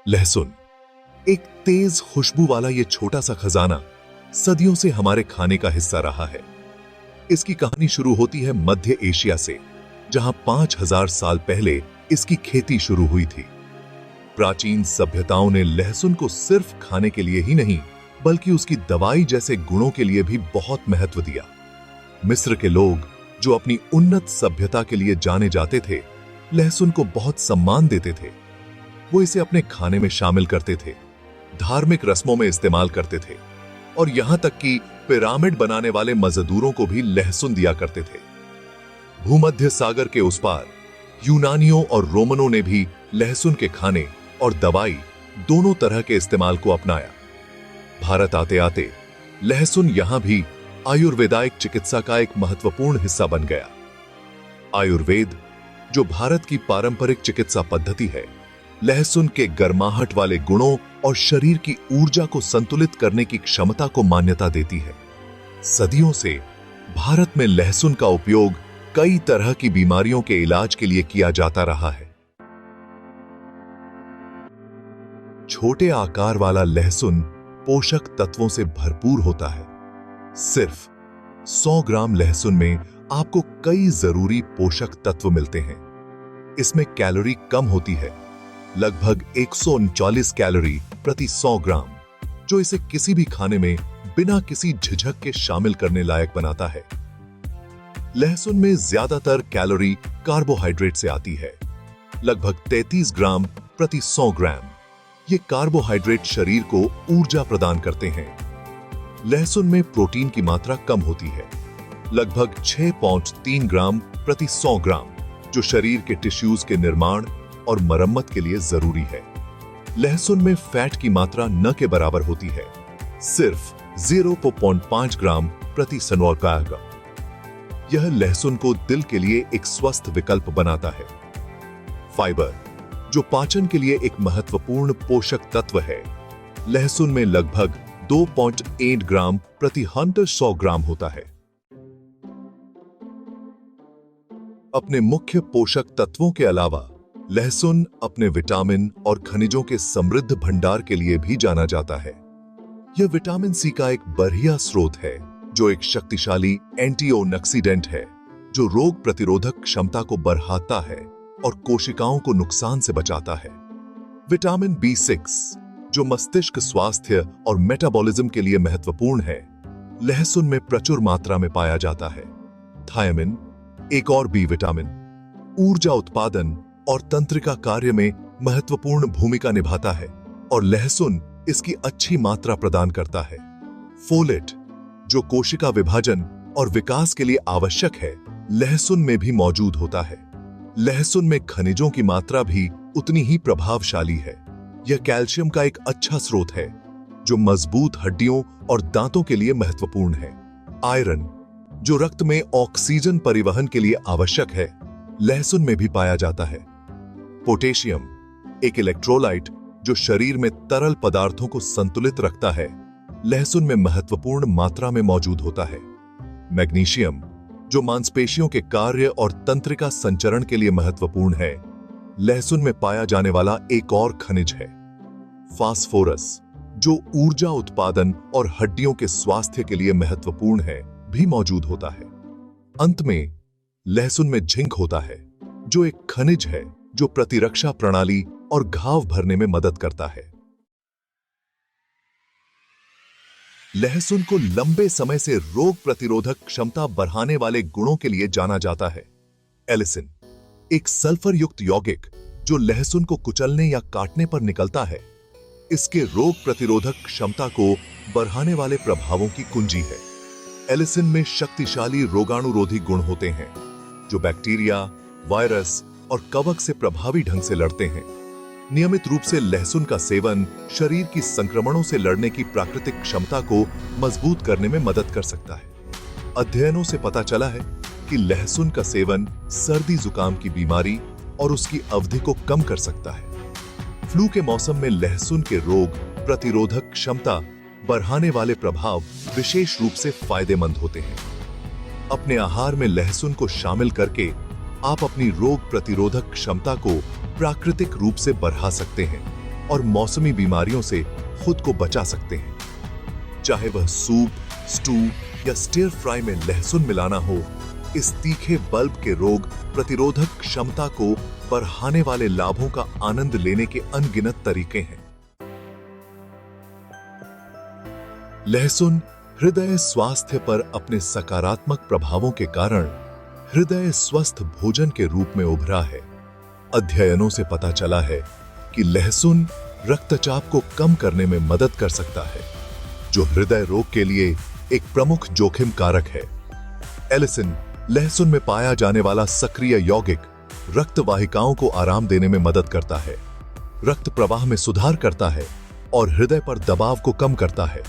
लहसुन एक तेज खुशबू वाला ये छोटा सा खजाना सदियों से हमारे खाने का हिस्सा रहा है। इसकी कहानी शुरू होती है मध्य एशिया से, जहां 5000 साल पहले इसकी खेती शुरू हुई थी। प्राचीन सभ्यताओं ने लहसुन को सिर्फ खाने के लिए ही नहीं, बल्कि उसकी दवाई जैसे गुणों के लिए भी बहुत महत्व दिया। मिस्र के लोग, जो अपनी उन्नत सभ्यता के लिए जाने जाते थे, लहसुन को बहुत सम्मान देते थे। वो इसे अपने खाने में शामिल करते थे, धार्मिक रस्मों में इस्तेमाल करते थे और यहां तक कि पिरामिड बनाने वाले मजदूरों को भी लहसुन दिया करते थे। भूमध्य सागर के उस पार यूनानियों और रोमनों ने भी लहसुन के खाने और दवाई दोनों तरह के इस्तेमाल को अपनाया। भारत आते आते लहसुन यहां भी आयुर्वेदायिक चिकित्सा का एक महत्वपूर्ण हिस्सा बन गया। आयुर्वेद, जो भारत की पारंपरिक चिकित्सा पद्धति है, लहसुन के गर्माहट वाले गुणों और शरीर की ऊर्जा को संतुलित करने की क्षमता को मान्यता देती है। सदियों से भारत में लहसुन का उपयोग कई तरह की बीमारियों के इलाज के लिए किया जाता रहा है। छोटे आकार वाला लहसुन पोषक तत्वों से भरपूर होता है। सिर्फ 100 ग्राम लहसुन में आपको कई जरूरी पोषक तत्व मिलते हैं। इसमें कैलोरी कम होती है, लगभग 139 कैलोरी प्रति 100 ग्राम, जो इसे किसी भी खाने में बिना किसी झिझक के शामिल करने लायक बनाता है। लहसुन में ज्यादातर कैलोरी कार्बोहाइड्रेट से आती है, लगभग 33 ग्राम प्रति 100 ग्राम। ये कार्बोहाइड्रेट शरीर को ऊर्जा प्रदान करते हैं। लहसुन में प्रोटीन की मात्रा कम होती है, लगभग 6.3 ग्राम प्रति 100 ग्राम, जो शरीर के टिश्यूज के निर्माण और मरम्मत के लिए जरूरी है। लहसुन में फैट की मात्रा न के बराबर होती है, सिर्फ 0.5 ग्राम प्रति 100 ग्राम। यह लहसुन को दिल के लिए एक स्वस्थ विकल्प बनाता है। फाइबर, जो पाचन के लिए एक महत्वपूर्ण पोषक तत्व है, लहसुन में लगभग 2.8 ग्राम प्रति 100 ग्राम होता है। अपने मुख्य पोषक तत्वों के अलावा लहसुन अपने विटामिन और खनिजों के समृद्ध भंडार के लिए भी जाना जाता है। यह विटामिन सी का एक बढ़िया स्रोत है, जो एक शक्तिशाली एंटीऑक्सीडेंट है, जो रोग प्रतिरोधक क्षमता को बढ़ाता है और कोशिकाओं को नुकसान से बचाता है। विटामिन B6, जो मस्तिष्क स्वास्थ्य और मेटाबॉलिज्म के लिए महत्वपूर्ण है, लहसुन में प्रचुर मात्रा में पाया जाता है। थायमिन, एक और बी विटामिन, ऊर्जा उत्पादन और तंत्रिका कार्य में महत्वपूर्ण भूमिका निभाता है और लहसुन इसकी अच्छी मात्रा प्रदान करता है। फोलेट, जो कोशिका विभाजन और विकास के लिए आवश्यक है, लहसुन में भी मौजूद होता है। लहसुन में खनिजों की मात्रा भी उतनी ही प्रभावशाली है। यह कैल्शियम का एक अच्छा स्रोत है, जो मजबूत हड्डियों और दांतों के लिए महत्वपूर्ण है। आयरन, जो रक्त में ऑक्सीजन परिवहन के लिए आवश्यक है, लहसुन में भी पाया जाता है। पोटेशियम, एक इलेक्ट्रोलाइट जो शरीर में तरल पदार्थों को संतुलित रखता है, लहसुन में महत्वपूर्ण मात्रा में मौजूद होता है। मैग्नीशियम, जो मांसपेशियों के कार्य और तंत्रिका संचरण के लिए महत्वपूर्ण है, लहसुन में पाया जाने वाला एक और खनिज है। फास्फोरस, जो ऊर्जा उत्पादन और हड्डियों के स्वास्थ्य के लिए महत्वपूर्ण है, भी मौजूद होता है। अंत में लहसुन में जिंक होता है, जो एक खनिज है जो प्रतिरक्षा प्रणाली और घाव भरने में मदद करता है। लहसुन को लंबे समय से रोग प्रतिरोधक क्षमता बढ़ाने वाले गुणों के लिए जाना जाता है। एलिसिन, एक सल्फर युक्त यौगिक जो लहसुन को कुचलने या काटने पर निकलता है, इसके रोग प्रतिरोधक क्षमता को बढ़ाने वाले प्रभावों की कुंजी है। एलिसिन में शक्तिशाली रोगाणुरोधी गुण होते हैं, जो बैक्टीरिया, वायरस और कवक से प्रभावी ढंग से लड़ते हैं। नियमित रूप से लहसुन का सेवन शरीर की संक्रमणों से लड़ने की प्राकृतिक क्षमता को मजबूत करने में मदद कर सकता है। अध्ययनों से पता चला है कि लहसुन का सेवन सर्दी जुकाम की बीमारी और उसकी अवधि को कम कर सकता है। फ्लू के मौसम में लहसुन के रोग प्रतिरोधक क्षमता बढ़ाने वाले प्रभाव विशेष रूप से फायदेमंद होते हैं। अपने आहार में लहसुन को शामिल करके आप अपनी रोग प्रतिरोधक क्षमता को प्राकृतिक रूप से बढ़ा सकते हैं और मौसमी बीमारियों से खुद को बचा सकते हैं। चाहे वह सूप, स्टू या स्टिर फ्राई में लहसुन मिलाना हो, इस तीखे बल्ब के रोग प्रतिरोधक क्षमता को बढ़ाने वाले लाभों का आनंद लेने के अनगिनत तरीके हैं। लहसुन हृदय स्वास्थ्य पर अपने सकारात्मक प्रभावों के कारण हृदय स्वस्थ भोजन के रूप में उभरा है। अध्ययनों से पता चला है कि लहसुन रक्तचाप को कम करने में मदद कर सकता है, जो हृदय रोग के लिए एक प्रमुख जोखिम कारक है। एलिसिन, लहसुन में पाया जाने वाला सक्रिय यौगिक, रक्त वाहिकाओं को आराम देने में मदद करता है, रक्त प्रवाह में सुधार करता है और हृदय पर दबाव को कम करता है।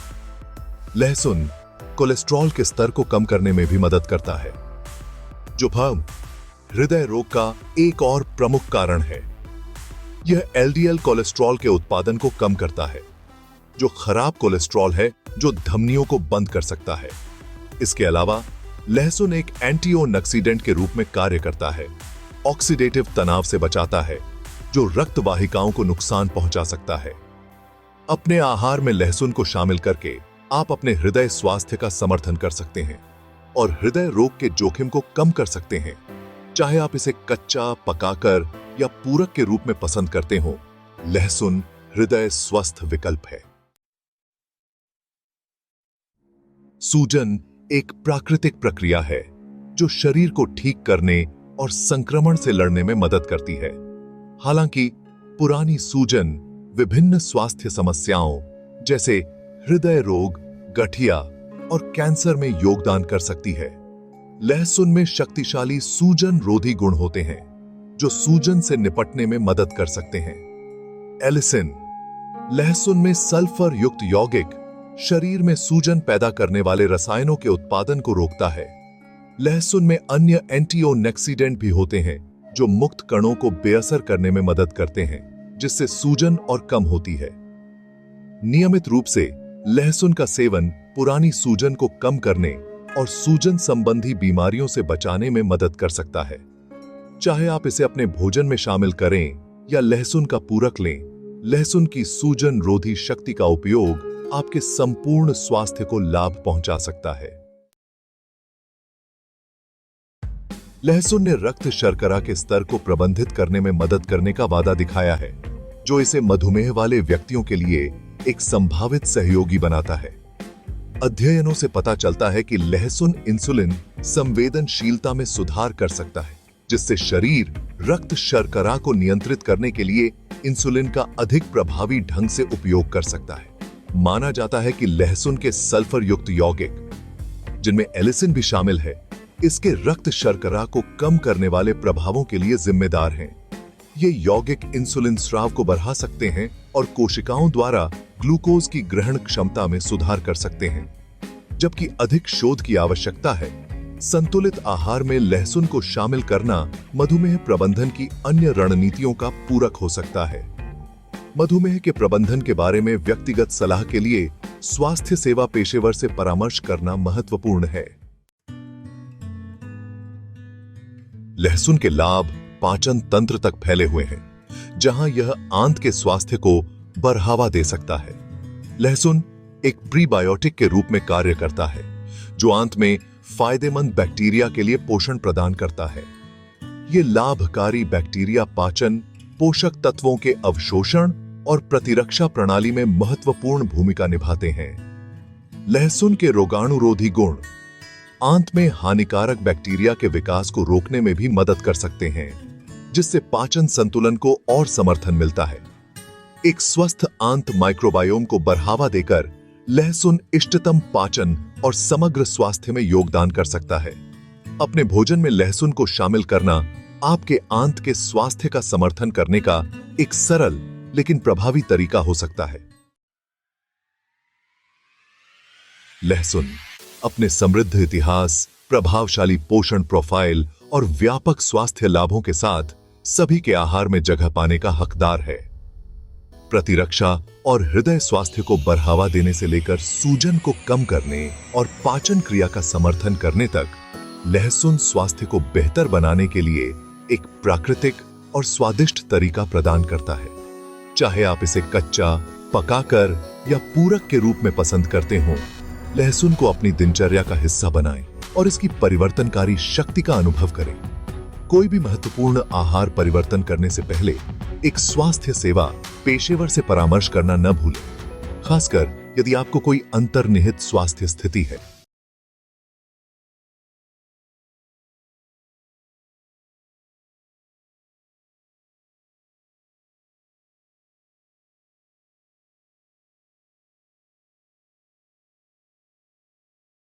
लहसुन कोलेस्ट्रॉल के स्तर को कम करने में भी मदद करता है, जो हृदय रोग का एक और प्रमुख कारण है। यह एलडीएल कोलेस्ट्रॉल के उत्पादन को कम करता है, जो खराब कोलेस्ट्रॉल है, जो धमनियों को बंद कर सकता है। इसके अलावा लहसुन एक एंटीओक्सीडेंट के रूप में कार्य करता है, ऑक्सीडेटिव तनाव से बचाता है, जो रक्त वाहिकाओं को नुकसान पहुंचा सकता है। अपने आहार में लहसुन को शामिल करके आप अपने हृदय स्वास्थ्य का समर्थन कर सकते हैं और हृदय रोग के जोखिम को कम कर सकते हैं। चाहे आप इसे कच्चा, पकाकर या पूरक के रूप में पसंद करते हो, लहसुन हृदय स्वस्थ विकल्प है। सूजन एक प्राकृतिक प्रक्रिया है जो शरीर को ठीक करने और संक्रमण से लड़ने में मदद करती है। हालांकि पुरानी सूजन विभिन्न स्वास्थ्य समस्याओं जैसे हृदय रोग, गठिया और कैंसर में योगदान कर सकती है। लहसुन में शक्तिशाली सूजन रोधी गुण होते हैं जो सूजन से निपटने में मदद कर सकते हैं। एलिसिन, लहसुन में सल्फर युक्त यौगिक शरीर में सूजन पैदा करने वाले रसायनों के उत्पादन को रोकता है। लहसुन में अन्य एंटीओक्सीडेंट भी होते हैं जो मुक्त कणों को बेअसर करने में मदद करते हैं, जिससे सूजन और कम होती है। नियमित रूप से लहसुन का सेवन पुरानी सूजन को कम करने और सूजन संबंधी बीमारियों से बचाने में मदद कर सकता है। चाहे आप इसे अपने भोजन में शामिल करें या लहसुन का पूरक लें, लहसुन की सूजन रोधी शक्ति का उपयोग आपके संपूर्ण स्वास्थ्य को लाभ पहुंचा सकता है। लहसुन ने रक्त शर्करा के स्तर को प्रबंधित करने में मदद करने का वादा दिखाया है, जो इसे मधुमेह वाले व्यक्तियों के लिए एक संभावित सहयोगी बनाता है। अध्ययनों से पता चलता है कि लहसुन इंसुलिन संवेदनशीलता में सुधार कर सकता है, जिससे शरीर रक्त शर्करा को नियंत्रित करने के लिए इंसुलिन का अधिक प्रभावी ढंग से उपयोग कर सकता है। माना जाता है कि लहसुन के सल्फर युक्त यौगिक, जिनमें एलिसिन भी शामिल है, इसके रक्त शर्करा को कम करने वाले प्रभावों के लिए जिम्मेदार हैं। ये यौगिक इंसुलिन स्राव को बढ़ा सकते हैं और कोशिकाओं द्वारा ग्लूकोज की ग्रहण क्षमता में सुधार कर सकते हैं। जबकि अधिक शोध की आवश्यकता है, संतुलित आहार में लहसुन को शामिल करना मधुमेह प्रबंधन की अन्य रणनीतियों का पूरक हो सकता है। मधुमेह के प्रबंधन के बारे में व्यक्तिगत सलाह के लिए स्वास्थ्य सेवा पेशेवर से परामर्श करना महत्वपूर्ण है। लहसुन के लाभ पाचन तंत्र तक फैले हुए हैं, जहां यह आंत के स्वास्थ्य को बढ़ावा दे सकता है। लहसुन एक प्रीबायोटिक के रूप में कार्य करता है, जो आंत में फायदेमंद बैक्टीरिया के लिए पोषण प्रदान करता है। ये लाभकारी बैक्टीरिया पाचन, पोषक तत्वों के अवशोषण और प्रतिरक्षा प्रणाली में महत्वपूर्ण भूमिका निभाते हैं। लहसुन के रोगाणुरोधी गुण आंत में हानिकारक बैक्टीरिया के विकास को रोकने में भी मदद कर सकते हैं, जिससे पाचन संतुलन को और समर्थन मिलता है। एक स्वस्थ आंत माइक्रोबायोम को बढ़ावा देकर लहसुन इष्टतम पाचन और समग्र स्वास्थ्य में योगदान कर सकता है। अपने भोजन में लहसुन को शामिल करना आपके आंत के स्वास्थ्य का समर्थन करने का एक सरल लेकिन प्रभावी तरीका हो सकता है। लहसुन अपने समृद्ध इतिहास, प्रभावशाली पोषण प्रोफाइल और व्यापक स्वास्थ्य लाभों के साथ सभी के आहार में जगह पाने का हकदार है। प्रतिरक्षा और हृदय स्वास्थ्य को बढ़ावा देने से लेकर सूजन को कम करने और पाचन क्रिया का समर्थन करने तक, लहसुन स्वास्थ्य को बेहतर बनाने के लिए एक प्राकृतिक और स्वादिष्ट तरीका प्रदान करता है। चाहे आप इसे कच्चा, पकाकर या पूरक के रूप में पसंद करते हो, लहसुन को अपनी दिनचर्या का हिस्सा बनाएं और इसकी परिवर्तनकारी शक्ति का अनुभव करें। कोई भी महत्वपूर्ण आहार परिवर्तन करने से पहले एक स्वास्थ्य सेवा पेशेवर से परामर्श करना न भूलें, खासकर यदि आपको कोई अंतर्निहित स्वास्थ्य स्थिति है।